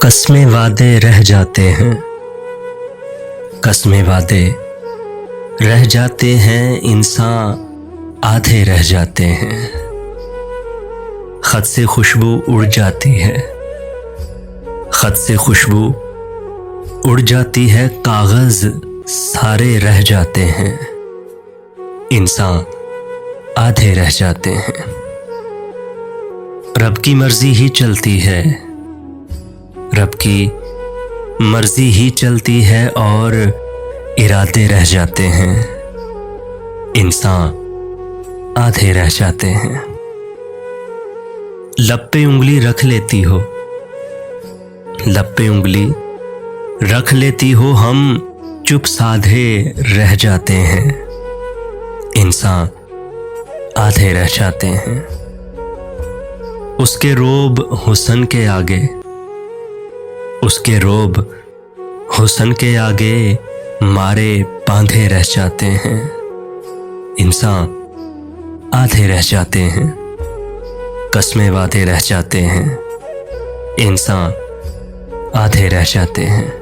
कस्में वादे रह जाते हैं, कस्में वादे रह जाते हैं, इंसान आधे रह जाते हैं। खत से खुशबू उड़ जाती है, खत से खुशबू उड़ जाती है, कागज सारे रह जाते हैं, इंसान आधे रह जाते हैं। रब की मर्जी ही चलती है, रब की मर्जी ही चलती है और इरादे रह जाते हैं, इंसान आधे रह जाते हैं। लब पे उंगली रख लेती हो, लब पे उंगली रख लेती हो, हम चुप साधे रह जाते हैं, इंसान आधे रह जाते हैं। उसके रोब हुस्न के आगे, उसके रोब हुस्न के आगे मारे बांधे रह जाते हैं, इंसान आधे रह जाते हैं। कस्में वादे रह जाते हैं, इंसान आधे रह जाते हैं।